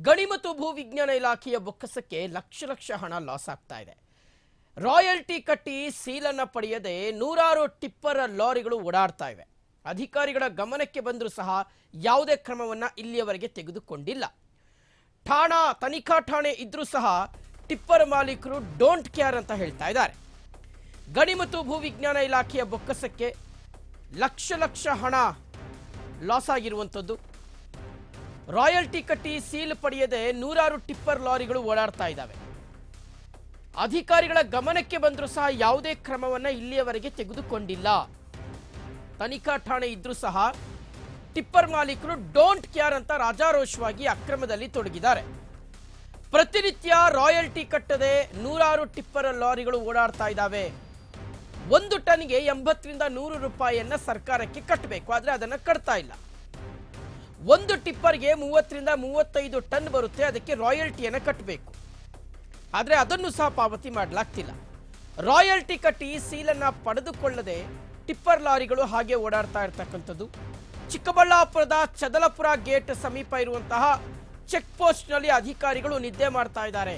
ಗಣಿ ಮತ್ತು ಭೂ ವಿಜ್ಞಾನ ಇಲಾಖೆಯ ಬೊಕ್ಕಸಕ್ಕೆ ಲಕ್ಷ ಹಣ ಲಾಸ್ ಆಗ್ತಾ ಇದೆ. ರಾಯಲ್ಟಿ ಕಟ್ಟಿ ಸೀಲನ್ನ ಪಡೆಯದೆ ನೂರಾರು ಟಿಪ್ಪರ್ ಲಾರಿಗಳು ಓಡಾಡ್ತಾ ಇವೆ. ಅಧಿಕಾರಿಗಳ ಗಮನಕ್ಕೆ ಬಂದರೂ ಸಹ ಯಾವುದೇ ಕ್ರಮವನ್ನ ಇಲ್ಲಿಯವರೆಗೆ ತೆಗೆದುಕೊಂಡಿಲ್ಲ. ತನಿಖಾ ಠಾಣೆ ಇದ್ರೂ ಸಹ ಟಿಪ್ಪರ್ ಮಾಲೀಕರು ಡೋಂಟ್ ಕೇರ್ ಅಂತ ಹೇಳ್ತಾ ಇದ್ದಾರೆ. ಗಣಿ ಮತ್ತು ಭೂ ವಿಜ್ಞಾನ ಇಲಾಖೆಯ ಬೊಕ್ಕಸಕ್ಕೆ ಲಕ್ಷ ಹಣ ಲಾಸ್ ಆಗಿರುವಂಥದ್ದು. ರಾಯಲ್ಟಿ ಕಟ್ಟಿ ಸೀಲ್ ಪಡೆಯದೆ ನೂರಾರು ಟಿಪ್ಪರ್ ಲಾರಿಗಳು ಓಡಾಡ್ತಾ ಇದ್ದಾವೆ. ಅಧಿಕಾರಿಗಳ ಗಮನಕ್ಕೆ ಬಂದರೂ ಸಹ ಯಾವುದೇ ಕ್ರಮವನ್ನ ಇಲ್ಲಿಯವರೆಗೆ ತೆಗೆದುಕೊಂಡಿಲ್ಲ. ತನಿಖಾ ಠಾಣೆ ಇದ್ರೂ ಸಹ ಟಿಪ್ಪರ್ ಮಾಲೀಕರು ಡೋಂಟ್ ಕೇರ್ ಅಂತ ರಾಜಾರೋಷವಾಗಿ ಅಕ್ರಮದಲ್ಲಿ ತೊಡಗಿದ್ದಾರೆ. ಪ್ರತಿನಿತ್ಯ ರಾಯಲ್ಟಿ ಕಟ್ಟದೆ ನೂರಾರು ಟಿಪ್ಪರ್ ಲಾರಿಗಳು ಓಡಾಡ್ತಾ ಇದ್ದಾವೆ. 1 ಟನ್ಗೆ 80 ರಿಂದ 100 ರೂಪಾಯಿಯನ್ನ ಸರ್ಕಾರಕ್ಕೆ ಕಟ್ಟಬೇಕು, ಆದ್ರೆ ಅದನ್ನ ಕಟ್ತಾ ಇಲ್ಲ. 1 ಟಿಪ್ಪರ್ಗೆ 30 ರಿಂದ 35 ಟನ್ ಬರುತ್ತೆ, ಅದಕ್ಕೆ ರಾಯಲ್ಟಿಯನ್ನು ಕಟ್ಟಬೇಕು, ಆದರೆ ಅದನ್ನು ಸಹ ಪಾವತಿ ಮಾಡಲಾಗ್ತಿಲ್ಲ. ರಾಯಲ್ಟಿ ಕಟ್ಟಿ ಸೀಲನ್ನ ಪಡೆದುಕೊಳ್ಳದೆ ಟಿಪ್ಪರ್ ಲಾರಿಗಳು ಹಾಗೆ ಓಡಾಡ್ತಾ ಇರ್ತಕ್ಕಂಥದ್ದು. ಚಿಕ್ಕಬಳ್ಳಾಪುರದ ಚದಲಪುರ ಗೇಟ್ ಸಮೀಪ ಇರುವಂತಹ ಚೆಕ್ ಪೋಸ್ಟ್ ನಲ್ಲಿ ಅಧಿಕಾರಿಗಳು ನಿದ್ದೆ ಮಾಡ್ತಾ ಇದ್ದಾರೆ.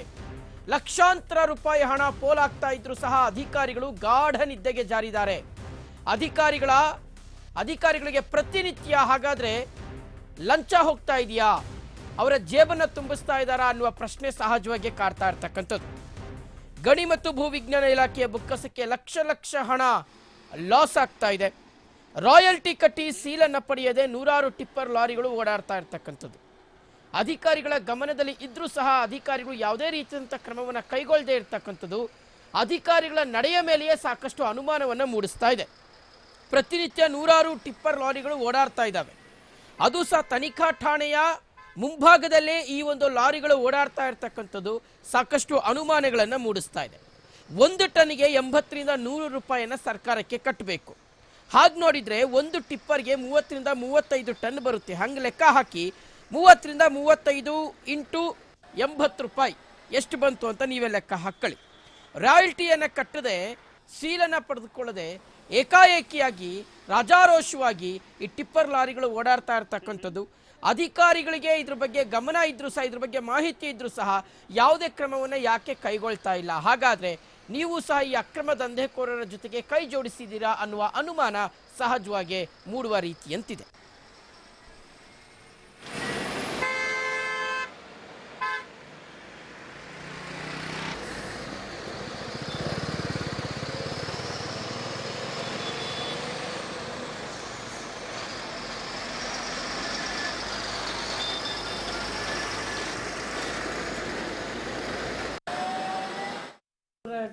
ಲಕ್ಷಾಂತರ ರೂಪಾಯಿ ಹಣ ಪೋಲಾಗ್ತಾ ಇದ್ರು ಸಹ ಅಧಿಕಾರಿಗಳು ಗಾಢ ನಿದ್ದೆಗೆ ಜಾರಿದ್ದಾರೆ. ಅಧಿಕಾರಿಗಳಿಗೆ ಪ್ರತಿನಿತ್ಯ ಹಾಗಾದ್ರೆ ಲಂಚ ಹೋಗ್ತಾ ಇದೆಯಾ, ಅವರ ಜೇಬನ್ನ ತುಂಬಿಸ್ತಾ ಇದ್ದಾರಾ ಅನ್ನುವ ಪ್ರಶ್ನೆ ಸಹಜವಾಗಿ ಕಾಡ್ತಾ ಇರ್ತಕ್ಕಂಥದ್ದು. ಗಣಿ ಮತ್ತು ಭೂ ವಿಜ್ಞಾನ ಇಲಾಖೆಯ ಬೊಕ್ಕಸಕ್ಕೆ ಲಕ್ಷ ಹಣ ಲಾಸ್ ಆಗ್ತಾ ಇದೆ. ರಾಯಲ್ಟಿ ಕಟ್ಟಿ ಸೀಲನ್ನ ಪಡೆಯದೆ ನೂರಾರು ಟಿಪ್ಪರ್ ಲಾರಿಗಳು ಓಡಾಡ್ತಾ ಇರ್ತಕ್ಕಂಥದ್ದು. ಅಧಿಕಾರಿಗಳ ಗಮನದಲ್ಲಿ ಇದ್ರೂ ಸಹ ಅಧಿಕಾರಿಗಳು ಯಾವುದೇ ರೀತಿಯಂಥ ಕ್ರಮವನ್ನು ಕೈಗೊಳ್ಳದೇ ಇರ್ತಕ್ಕಂಥದ್ದು ಅಧಿಕಾರಿಗಳ ನಡೆಯ ಮೇಲೆಯೇ ಸಾಕಷ್ಟು ಅನುಮಾನವನ್ನು ಮೂಡಿಸ್ತಾ ಇದೆ. ಪ್ರತಿನಿತ್ಯ ನೂರಾರು ಟಿಪ್ಪರ್ ಲಾರಿಗಳು ಓಡಾಡ್ತಾ ಇದ್ದಾವೆ. ಅದು ಸಹ ತನಿಖಾ ಠಾಣೆಯ ಮುಂಭಾಗದಲ್ಲೇ ಈ ಒಂದು ಲಾರಿಗಳು ಓಡಾಡ್ತಾ ಇರ್ತಕ್ಕಂಥದ್ದು ಸಾಕಷ್ಟು ಅನುಮಾನಗಳನ್ನು ಮೂಡಿಸ್ತಾ ಇದೆ. 1 ಟನ್ಗೆ 80 ರಿಂದ 100 ರೂಪಾಯಿಯನ್ನು ಸರ್ಕಾರಕ್ಕೆ ಕಟ್ಟಬೇಕು. ಹಾಗೆ ನೋಡಿದರೆ 1 ಟಿಪ್ಪರ್ಗೆ 30 ರಿಂದ 35 ಟನ್ ಬರುತ್ತೆ. ಹಂಗೆ ಲೆಕ್ಕ ಹಾಕಿ 30 ರಿಂದ 35 ಇಂಟು 80 ರೂಪಾಯಿ ಎಷ್ಟು ಬಂತು ಅಂತ ನೀವೇ ಲೆಕ್ಕ ಹಾಕೊಳ್ಳಿ. ರಾಯಲ್ಟಿಯನ್ನು ಕಟ್ಟದೆ ಸೀಲನ್ನು ಪಡೆದುಕೊಳ್ಳದೆ ಏಕಾಏಕಿಯಾಗಿ ರಾಜಾರೋಷವಾಗಿ ಈ ಟಿಪ್ಪರ್ ಲಾರಿಗಳು ಓಡಾಡ್ತಾ ಇರ್ತಕ್ಕಂಥದ್ದು. ಅಧಿಕಾರಿಗಳಿಗೆ ಇದ್ರ ಬಗ್ಗೆ ಗಮನ ಇದ್ರೂ ಸಹ, ಇದ್ರ ಬಗ್ಗೆ ಮಾಹಿತಿ ಇದ್ರೂ ಸಹ ಯಾವುದೇ ಕ್ರಮವನ್ನು ಯಾಕೆ ಕೈಗೊಳ್ತಾ ಇಲ್ಲ? ಹಾಗಾದರೆ ನೀವು ಸಹ ಈ ಅಕ್ರಮ ದಂಧೆಕೋರರ ಜೊತೆಗೆ ಕೈ ಜೋಡಿಸಿದ್ದೀರಾ ಅನ್ನುವ ಅನುಮಾನ ಸಹಜವಾಗಿ ಮೂಡುವ ರೀತಿಯಂತಿದೆ.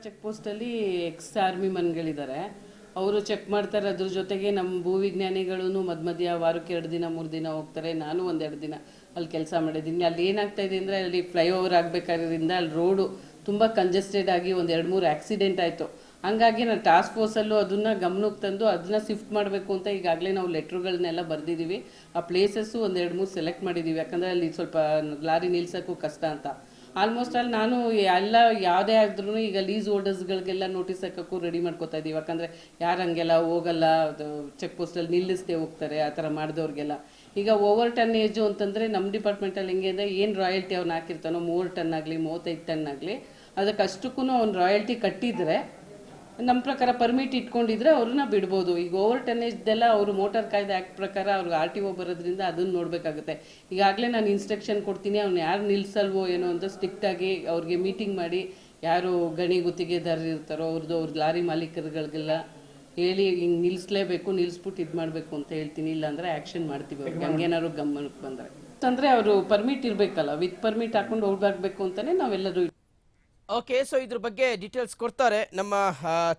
ಚೆಕ್ ಪೋಸ್ಟಲ್ಲಿ ಎಕ್ಸ್ ಆರ್ಮಿ ಮನ್ಗಳಿದ್ದಾರೆ, ಅವರು ಚೆಕ್ ಮಾಡ್ತಾರೆ. ಅದ್ರ ಜೊತೆಗೆ ನಮ್ಮ ಭೂವಿಜ್ಞಾನಿಗಳು ಮಧ್ಯ ವಾರಕ್ಕೆ 2 ದಿನ 3 ದಿನ ಹೋಗ್ತಾರೆ. ನಾನು 1-2 ದಿನ ಅಲ್ಲಿ ಕೆಲಸ ಮಾಡಿದ್ದೀನಿ. ಅಲ್ಲಿ ಏನಾಗ್ತಾ ಇದೆ ಅಂದರೆ, ಅಲ್ಲಿ ಫ್ಲೈಓವರ್ ಆಗಬೇಕಾದ್ರಿಂದ ಅಲ್ಲಿ ರೋಡು ತುಂಬ ಕಂಜೆಸ್ಟೆಡ್ ಆಗಿ 1-2-3 ಆಕ್ಸಿಡೆಂಟ್ ಆಯಿತು. ಹಂಗಾಗಿ ನಾವು ಟಾಸ್ಕ್ ಫೋರ್ಸಲ್ಲೂ ಅದನ್ನು ಗಮನಕ್ಕೆ ತಂದು ಅದನ್ನ ಶಿಫ್ಟ್ ಮಾಡಬೇಕು ಅಂತ ಈಗಾಗಲೇ ನಾವು ಲೆಟ್ರುಗಳನ್ನೆಲ್ಲ ಬರೆದಿದ್ದೀವಿ. ಆ ಪ್ಲೇಸಸ್ಸು 1-2-3 ಸೆಲೆಕ್ಟ್ ಮಾಡಿದ್ದೀವಿ, ಯಾಕಂದರೆ ಅಲ್ಲಿ ಸ್ವಲ್ಪ ಲಾರಿ ನಿಲ್ಸೋಕ್ಕೂ ಕಷ್ಟ ಅಂತ. ಆಲ್ಮೋಸ್ಟ್ ಅಲ್ಲಿ ನಾನು ಎಲ್ಲ ಯಾವುದೇ ಆದ್ರೂ ಈಗ ಲೀಸ್ ಹೋಲ್ಡರ್ಸ್ಗಳಿಗೆಲ್ಲ ನೋಟಿಸ್ ಹಾಕೋಕ್ಕೂ ರೆಡಿ ಮಾಡ್ಕೋತಾ ಇದ್ದೀವಿ. ಯಾಕಂದರೆ ಯಾರು ಹಂಗೆಲ್ಲ ಹೋಗಲ್ಲ, ಚೆಕ್ ಪೋಸ್ಟಲ್ಲಿ ನಿಲ್ಲಿಸದೆ ಹೋಗ್ತಾರೆ, ಆ ಥರ ಮಾಡಿದವ್ರಿಗೆಲ್ಲ. ಈಗ ಓವರ್ ಟನ್ ಏಜು ಅಂತಂದರೆ ನಮ್ಮ ಡಿಪಾರ್ಟ್ಮೆಂಟಲ್ಲಿ ಹೆಂಗೆ ಅಂದರೆ, ಏನು ರಾಯಲ್ಟಿ ಅವ್ನು ಹಾಕಿರ್ತಾನೋ 3 ಟನ್ ಆಗಲಿ 35 ಟನ್ ಆಗಲಿ ಅದಕ್ಕೆ ಅಷ್ಟಕ್ಕೂ ಅವ್ನು ರಾಯಲ್ಟಿ ಕಟ್ಟಿದರೆ ನಮ್ಮ ಪ್ರಕಾರ ಪರ್ಮಿಟ್ ಇಟ್ಕೊಂಡಿದ್ರೆ ಅವ್ರನ್ನ ಬಿಡ್ಬೋದು. ಈಗ ಓವರ್ ಟನ್ನೇಜ್ದೆಲ್ಲ ಅವರು ಮೋಟಾರ್ ಕಾಯ್ದೆ ಆ್ಯಕ್ಟ್ ಪ್ರಕಾರ ಅವ್ರಿಗೆ RTO ಬರೋದ್ರಿಂದ ಅದನ್ನು ನೋಡಬೇಕಾಗುತ್ತೆ. ಈಗಾಗಲೇ ನಾನು ಇನ್ಸ್ಟ್ರಕ್ಷನ್ ಕೊಡ್ತೀನಿ, ಅವ್ನು ಯಾರು ನಿಲ್ಲಿಸಲ್ವೋ ಏನೋ ಅಂತ ಸ್ಟ್ರಿಕ್ಟಾಗಿ ಅವ್ರಿಗೆ ಮೀಟಿಂಗ್ ಮಾಡಿ, ಯಾರು ಗಣಿ ಗುತ್ತಿಗೆದಾರರು ಇರ್ತಾರೋ ಅವ್ರ ಲಾರಿ ಮಾಲೀಕರುಗಳಿಗೆಲ್ಲ ಹೇಳಿ ಹಿಂಗೆ ನಿಲ್ಲಿಸಲೇಬೇಕು, ನಿಲ್ಲಿಸ್ಬಿಟ್ಟು ಇದು ಮಾಡಬೇಕು ಅಂತ ಹೇಳ್ತೀನಿ. ಇಲ್ಲಾಂದರೆ ಆ್ಯಕ್ಷನ್ ಮಾಡ್ತೀವಿ ಅವ್ರಿಗೆ ಹಂಗೇನಾದ್ರು ಗಮನಕ್ಕೆ ಬಂದರೆ. ಅಂದರೆ ಅವರು ಪರ್ಮಿಟ್ ಇರಬೇಕಲ್ಲ, ವಿತ್ ಪರ್ಮಿಟ್ ಹಾಕೊಂಡು ಹೋಗ್ಬಾರ್ಬೇಕು ಅಂತಲೇ ನಾವೆಲ್ಲರೂ. ಓಕೆ, ಸೊ ಇದ್ರ ಬಗ್ಗೆ ಡೀಟೇಲ್ಸ್ ಕೊಡ್ತಾರೆ ನಮ್ಮ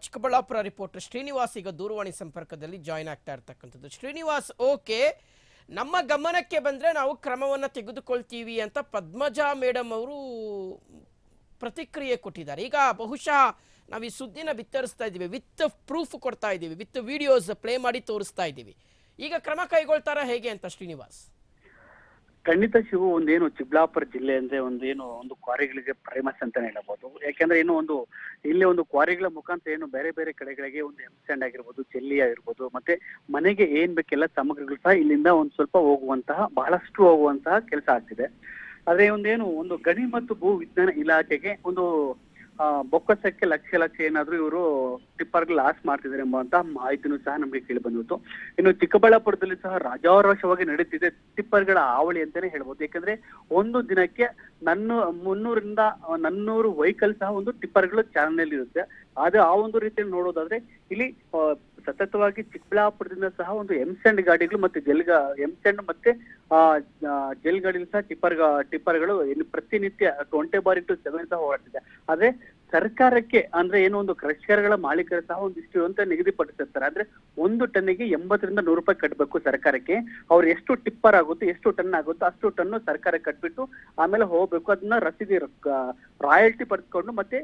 ಚಿಕ್ಕಬಳ್ಳಾಪುರ ರಿಪೋರ್ಟರ್ ಶ್ರೀನಿವಾಸ್. ಈಗ ದೂರವಾಣಿ ಸಂಪರ್ಕದಲ್ಲಿ ಜಾಯಿನ್ ಆಗ್ತಾ ಇರ್ತಕ್ಕಂಥದ್ದು. ಶ್ರೀನಿವಾಸ್, ಓಕೆ, ನಮ್ಮ ಗಮನಕ್ಕೆ ಬಂದರೆ ನಾವು ಕ್ರಮವನ್ನು ತೆಗೆದುಕೊಳ್ತೀವಿ ಅಂತ ಪದ್ಮಜಾ ಮೇಡಮ್ ಅವರು ಪ್ರತಿಕ್ರಿಯೆ ಕೊಟ್ಟಿದ್ದಾರೆ. ಈಗ ಬಹುಶಃ ನಾವು ಈ ಸುದ್ದಿನ ಬಿತ್ತರಿಸ್ತಾ ಇದ್ದೀವಿ, ವಿತ್ ಪ್ರೂಫ್ ಕೊಡ್ತಾ ಇದ್ದೀವಿ, ವಿತ್ ವಿಡಿಯೋಸ್ ಪ್ಲೇ ಮಾಡಿ ತೋರಿಸ್ತಾ ಇದ್ದೀವಿ. ಈಗ ಕ್ರಮ ಕೈಗೊಳ್ತಾರಾ ಹೇಗೆ ಅಂತ ಶ್ರೀನಿವಾಸ್? ಖಂಡಿತ ಶಿವು, ಒಂದೇನು ಚಿಕ್ಕಬಳ್ಳಾಪುರ ಜಿಲ್ಲೆ ಅಂದ್ರೆ ಒಂದು ಕ್ವಾರಿಗಳಿಗೆ ಫೇಮಸ್ ಅಂತಾನೆ ಹೇಳಬಹುದು. ಯಾಕೆಂದ್ರೆ ಇಲ್ಲಿ ಒಂದು ಕ್ವಾರಿಗಳ ಮುಖಾಂತರ ಬೇರೆ ಬೇರೆ ಕಡೆಗಳಿಗೆ ಒಂದು ಎಮ್ಸ್ಟ್ಯಾಂಡ್ ಆಗಿರ್ಬೋದು, ಜಲ್ಲಿ ಆಗಿರ್ಬೋದು, ಮತ್ತೆ ಮನೆಗೆ ಏನ್ ಬೇಕೆಲ್ಲ ಸಾಮಗ್ರಿಗಳು ಸಹ ಇಲ್ಲಿಂದ ಸ್ವಲ್ಪ ಬಹಳಷ್ಟು ಹೋಗುವಂತಹ ಕೆಲಸ ಆಗ್ತಿದೆ. ಆದ್ರೆ ಒಂದು ಗಣಿ ಮತ್ತು ಭೂ ವಿಜ್ಞಾನ ಇಲಾಖೆಗೆ ಒಂದು ಬೊಕ್ಕಸಕ್ಕೆ ಲಕ್ಷ ಏನಾದ್ರೂ ಇವರು ಟಿಪ್ಪರ್ಗಳು ಲಾಸ್ ಮಾಡ್ತಿದ್ದಾರೆ ಎಂಬಂತಹ ಮಾಹಿತಿನೂ ಸಹ ನಮಗೆ ಕೇಳಿ ಬಂದಿತ್ತು. ಇನ್ನು ಚಿಕ್ಕಬಳ್ಳಾಪುರದಲ್ಲಿ ಸಹ ರಾಜಾರೋಷವಾಗಿ ನಡೀತಿದೆ ಟಿಪ್ಪರ್ಗಳ ಹಾವಳಿ ಅಂತಾನೆ ಹೇಳ್ಬೋದು. ಯಾಕಂದ್ರೆ ಒಂದು ದಿನಕ್ಕೆ 300 ವೆಹಿಕಲ್ ಸಹ ಒಂದು ಟಿಪ್ಪರ್ಗಳು ಚಾಲನೆಯಲ್ಲಿ ಇರುತ್ತೆ. ಆದ್ರೆ ಆ ಒಂದು ರೀತಿಯಲ್ಲಿ ನೋಡೋದಾದ್ರೆ ಇಲ್ಲಿ ಸತತವಾಗಿ ಚಿಕ್ಕಬಳ್ಳಾಪುರದಿಂದ ಸಹ ಒಂದು ಎಂಸೆಂಡ್ ಗಾಡಿಗಳು ಮತ್ತೆ ಎಂಸೆಂಡ್ ಮತ್ತೆ ಜೆಲ್ ಗಾಡಿಗಳು ಸಹ ಟಿಪ್ಪರ್ಗಳು ಪ್ರತಿನಿತ್ಯ 24/7 ಸಹ ಓಡಾಡ್ತಿದೆ. ಆದ್ರೆ ಸರ್ಕಾರಕ್ಕೆ ಅಂದ್ರೆ ಒಂದು ಕ್ರಷರ್ಗಳ ಮಾಲೀಕರು ಸಹ ಒಂದಿಷ್ಟು ಅಂತ ನಿಗದಿಪಡಿಸಿರ್ತಾರೆ. ಅಂದ್ರೆ 1 ಟನ್ನಿಗೆ 80 ರಿಂದ 100 ರೂಪಾಯಿ ಕಟ್ಟಬೇಕು ಸರ್ಕಾರಕ್ಕೆ. ಅವ್ರು ಎಷ್ಟು ಟಿಪ್ಪರ್ ಆಗುತ್ತೋ ಎಷ್ಟು ಟನ್ ಆಗುತ್ತೋ ಅಷ್ಟು ಟನ್ನು ಸರ್ಕಾರ ಕಟ್ಬಿಟ್ಟು ಆಮೇಲೆ ಹೋಗ್ಬೇಕು. ಅದನ್ನ ರಸೀದಿ ರಾಯಲ್ಟಿ ಪಡೆದುಕೊಂಡು ಮತ್ತೆ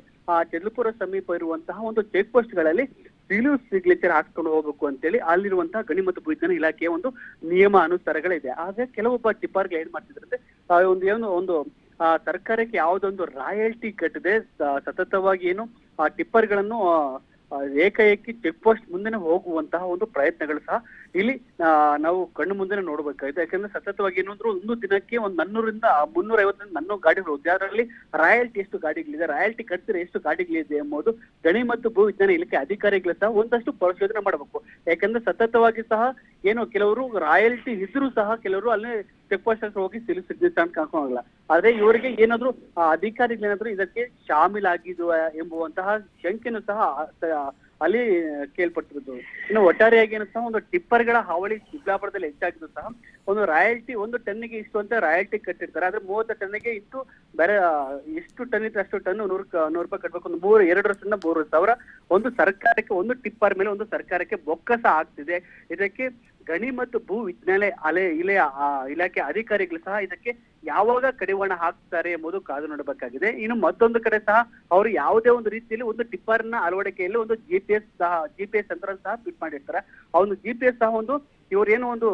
ಚೆಲ್ಲುಪುರ ಸಮೀಪ ಇರುವಂತಹ ಒಂದು ಚೆಕ್ ಪೋಸ್ಟ್ ಗಳಲ್ಲಿ ಸೀಲು ಸಿಗ್ನೇಚರ್ ಹಾಕ್ಕೊಂಡು ಹೋಗ್ಬೇಕು ಅಂತೇಳಿ ಅಲ್ಲಿರುವಂತಹ ಗಣಿ ಮತ್ತು ಭೂವಿಜ್ಞಾನ ಇಲಾಖೆಯ ಒಂದು ನಿಯಮ ಅನುಸಾರಗಳಿದೆ. ಆದ್ರೆ ಕೆಲವೊಬ್ಬ ಟಿಪ್ಪರ್ಗೆ ಏನ್ ಮಾಡ್ತಿದ್ರಂತೆ ಒಂದು ಸರ್ಕಾರಕ್ಕೆ ಯಾವುದೊಂದು ರಾಯಲ್ಟಿ ಕಟ್ಟದೆ ಸತತವಾಗಿ ಆ ಟಿಪ್ಪರ್ಗಳನ್ನು ಏಕಾಏಕಿ ಚೆಕ್ ಪೋಸ್ಟ್ ಮುಂದೆನೆ ಹೋಗುವಂತಹ ಒಂದು ಪ್ರಯತ್ನಗಳು ಸಹ ಇಲ್ಲಿ ನಾವು ಕಣ್ಣು ಮುಂದೆ ನೋಡ್ಬೇಕಾಗಿದೆ. ಯಾಕಂದ್ರೆ ಸತತವಾಗಿ ಒಂದು ದಿನಕ್ಕೆ 400 ರಿಂದ 350 400 ಗಾಡಿಗಳು ಹೋಗುತ್ತೆ. ಅದರಲ್ಲಿ ರಾಯಲ್ಟಿ ಎಷ್ಟು ಗಾಡಿಗಳಿದೆ, ರಾಯಲ್ಟಿ ಕಟ್ಟಿದ್ರೆ ಎಷ್ಟು ಗಾಡಿಗಳಿದೆ ಎಂಬುದು ಗಣಿ ಮತ್ತು ಭೂ ವಿಜ್ಞಾನ ಇಲಾಖೆ ಅಧಿಕಾರಿಗಳು ಸಹ ಒಂದಷ್ಟು ಪರಿಶೋಧನೆ ಮಾಡಬೇಕು. ಯಾಕಂದ್ರೆ ಸತತವಾಗಿ ಸಹ ಕೆಲವರು ರಾಯಲ್ಟಿ ಇದ್ರೂ ಸಹ ಕೆಲವರು ಅಲ್ಲೇ ಚೆಕ್ ಪೋಸ್ಟ್ ಹೋಗಿ ಸಿಗ್ನೇಚರ್ ಅಂತ ಕಾಣೋಲ್ಲ. ಆದ್ರೆ ಇವರಿಗೆ ಏನಾದ್ರು ಅಧಿಕಾರಿಗಳೇನಾದ್ರು ಇದಕ್ಕೆ ಶಾಮೀಲಾಗಿದ್ವು ಎಂಬುವಂತಹ ಶಂಕೆನೂ ಸಹ ಅಲ್ಲಿ ಕೇಳ್ಪಟ್ಟಿರೋದು. ಇನ್ನು ಒಟ್ಟಾರೆಯಾಗಿ ಸಹ ಒಂದು ಟಿಪ್ಪರ್ಗಳ ಹಾವಳಿ ಚಿಕ್ಕಬಳ್ಳಾಪುರದಲ್ಲಿ ಹೆಚ್ಚಾಗಿದ್ದು ಸಹ ಒಂದು ರಾಯಲ್ಟಿ 1 ಟನ್ನಿಗೆ ಇಷ್ಟು ಅಂತ ರಾಯಲ್ಟಿ ಕಟ್ಟಿರ್ತಾರೆ. ಆದ್ರೆ 30 ಟನ್ನಿಗೆ ಇಷ್ಟು ಬೇರೆ ಎಷ್ಟು ಟನ್ ಇತ್ತು ಅಷ್ಟು ಟನ್ 100 ರೂಪಾಯಿ ಕಟ್ಬೇಕು. ಒಂದು 2 ವರ್ಷದಿಂದ 3,000 ಒಂದು ಸರ್ಕಾರಕ್ಕೆ ಒಂದು ಟಿಪ್ಪರ್ ಮೇಲೆ ಒಂದು ಸರ್ಕಾರಕ್ಕೆ ಬೊಕ್ಕಸ ಆಗ್ತಿದೆ. ಇದಕ್ಕೆ ಗಣಿ ಮತ್ತು ಭೂ ವಿಜ್ಞಾನ ಇಲಾಖೆ ಅಧಿಕಾರಿಗಳು ಸಹ ಇದಕ್ಕೆ ಯಾವಾಗ ಕಡಿವಾಣ ಹಾಕ್ತಾರೆ ಎಂಬುದು ಕಾದು ನೋಡಬೇಕಾಗಿದೆ. ಇನ್ನು ಮತ್ತೊಂದು ಕಡೆ ಸಹ ಅವರು ಯಾವುದೇ ಒಂದು ರೀತಿಯಲ್ಲಿ ಒಂದು ಟಿಪ್ಪರ್ನ ಅಳವಡಿಕೆಯಲ್ಲಿ ಒಂದು ಜಿಪಿಎಸ್ ಯಂತ್ರ ಸಹ ಫಿಟ್ ಮಾಡಿರ್ತಾರೆ. ಆ ಒಂದು ಜಿಪಿಎಸ್ ಸಹ ಇವ್ರೇನೋ ಒಂದು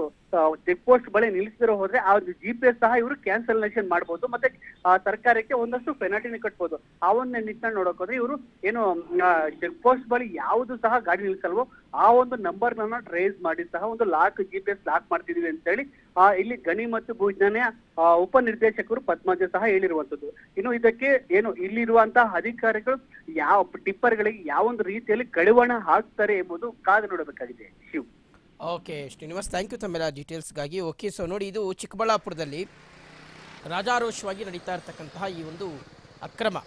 ಚೆಕ್ ಪೋಸ್ಟ್ ಬಳಿ ನಿಲ್ಲಿಸಿರೋ ಹೋದ್ರೆ ಆ ಒಂದು ಜಿಪಿಎಸ್ ಸಹ ಇವರು ಕ್ಯಾನ್ಸಲೇಷನ್ ಮಾಡ್ಬೋದು. ಮತ್ತೆ ಸರ್ಕಾರಕ್ಕೆ ಒಂದಷ್ಟು ಪೆನಾಲ್ಟಿನ ಕಟ್ಬೋದು. ಆ ಒಂದು ನಿಟ್ಟಿನಲ್ಲಿ ನೋಡಕ್ ಹೋದ್ರೆ ಇವರು ಚೆಕ್ ಪೋಸ್ಟ್ ಬಳಿ ಯಾವುದು ಸಹ ಗಾಡಿ ನಿಲ್ಸಲ್ವೋ ಆ ಒಂದು ನಂಬರ್ ಟ್ರೇಸ್ ಮಾಡಿ ಸಹ ಒಂದು ಜಿಪಿಎಸ್ ಲಾಕ್ ಮಾಡ್ತಿದೀವಿ ಅಂತ ಹೇಳಿ ಇಲ್ಲಿ ಗಣಿ ಮತ್ತು ಭೂವಿಜ್ಞಾನ ಉಪನಿರ್ದೇಶಕರು ಪದ್ಮಜ ಸಹ ಹೇಳಿರುವಂತದ್ದು. ಇನ್ನು ಇದಕ್ಕೆ ಇಲ್ಲಿರುವಂತಹ ಅಧಿಕಾರಿಗಳು ಯಾವ ಟಿಪ್ಪರ್ಗಳಿಗೆ ಯಾವೊಂದು ರೀತಿಯಲ್ಲಿ ಕಡಿವಾಣ ಹಾಕ್ತಾರೆ ಎಂಬುದು ಕಾದು ನೋಡಬೇಕಾಗಿದೆ. Shiv. Okay Srinivas, thank you ತಮ್ಮೆಲ್ಲ ಡೀಟೇಲ್ಸ್ಗಾಗಿ. ಓಕೆ, ಸೊ ನೋಡಿ, ಇದು ಚಿಕ್ಕಬಳ್ಳಾಪುರದಲ್ಲಿ ರಾಜಾರೋಷವಾಗಿ ನಡೀತಾ ಇರ್ತಕ್ಕಂತಹ ಈ ಒಂದು ಅಕ್ರಮ